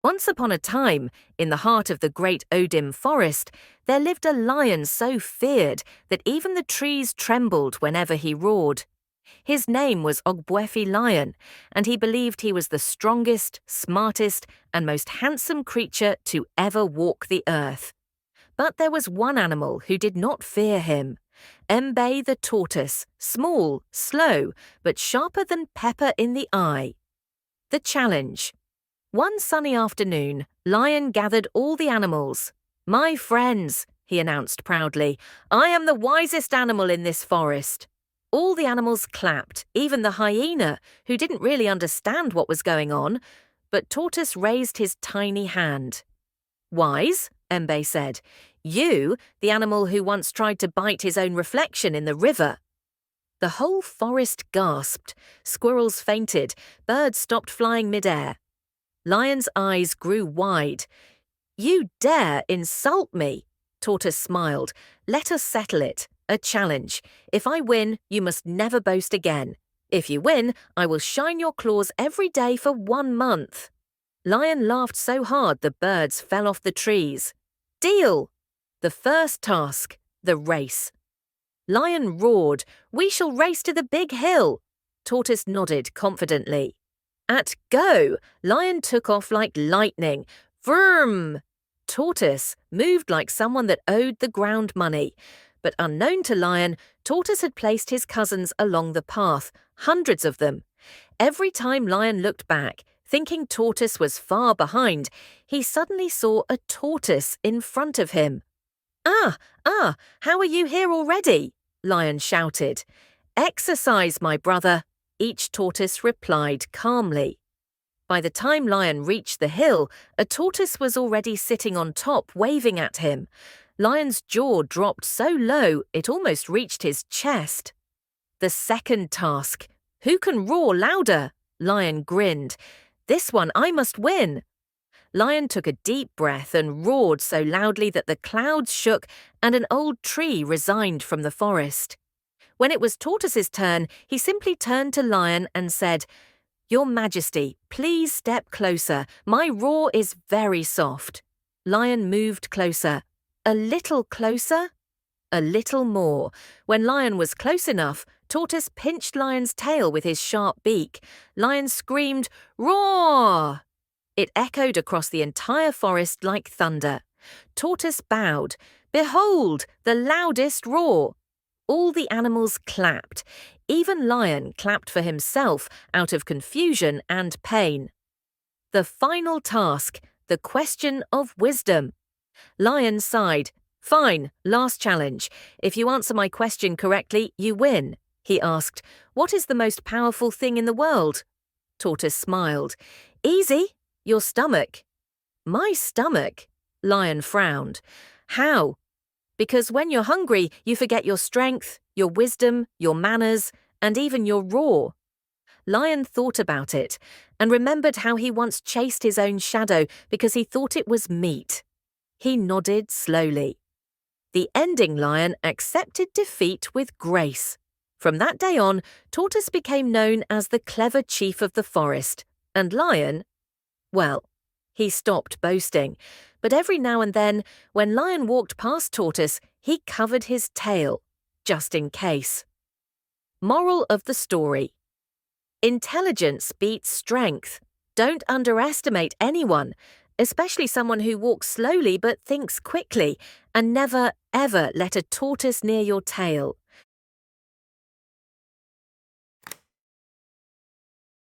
Once upon a time, in the heart of the great Odim Forest, there lived a lion so feared that even the trees trembled whenever he roared. His name was Ogbuefi Lion, and he believed he was the strongest, smartest, and most handsome creature to ever walk the earth. But there was one animal who did not fear him. Mbe the Tortoise, small, slow, but sharper than pepper in the eye. The challenge. One sunny afternoon, Lion gathered all the animals. "My friends," he announced proudly, "I am the wisest animal in this forest." All the animals clapped, even the hyena, who didn't really understand what was going on, but Tortoise raised his tiny hand. "Wise?" Mbe said. "You, the animal who once tried to bite his own reflection in the river." The whole forest gasped. Squirrels fainted. Birds stopped flying midair. Lion's eyes grew wide. "You dare insult me?" Tortoise smiled. "Let us settle it. A challenge. If I win, you must never boast again. If you win, I will shine your claws every day for 1 month." Lion laughed so hard the birds fell off the trees. "Deal!" The first task, the race. Lion roared, "We shall race to the big hill." Tortoise nodded confidently. At go, Lion took off like lightning. Vroom! Tortoise moved like someone that owed the ground money. But unknown to Lion, Tortoise had placed his cousins along the path, hundreds of them. Every time Lion looked back, thinking Tortoise was far behind, he suddenly saw a tortoise in front of him. Ah, how are you here already?" Lion shouted. "Exercise, my brother," each tortoise replied calmly. By the time Lion reached the hill, a tortoise was already sitting on top, waving at him. Lion's jaw dropped so low it almost reached his chest. The second task. "Who can roar louder?" Lion grinned. "This one I must win." Lion took a deep breath and roared so loudly that the clouds shook and an old tree resigned from the forest. When it was Tortoise's turn, he simply turned to Lion and said, "Your Majesty, please step closer. My roar is very soft." Lion moved closer. A little closer? A little more. When Lion was close enough, Tortoise pinched Lion's tail with his sharp beak. Lion screamed, "Roar!" It echoed across the entire forest like thunder. Tortoise bowed. "Behold, the loudest roar!" All the animals clapped. Even Lion clapped for himself out of confusion and pain. The final task, the question of wisdom. Lion sighed. "Fine, last challenge. If you answer my question correctly, you win." He asked, "What is the most powerful thing in the world?" Tortoise smiled. "Easy, your stomach." "My stomach?" Lion frowned. "How?" "Because when you're hungry, you forget your strength, your wisdom, your manners, and even your roar." Lion thought about it and remembered how he once chased his own shadow because he thought it was meat. He nodded slowly. The ending lion accepted defeat with grace. From that day on, Tortoise became known as the clever chief of the forest, and Lion, well, he stopped boasting. But every now and then, when Lion walked past Tortoise, he covered his tail, just in case. Moral of the story. Intelligence beats strength. Don't underestimate anyone, especially someone who walks slowly but thinks quickly, and never, ever let a tortoise near your tail.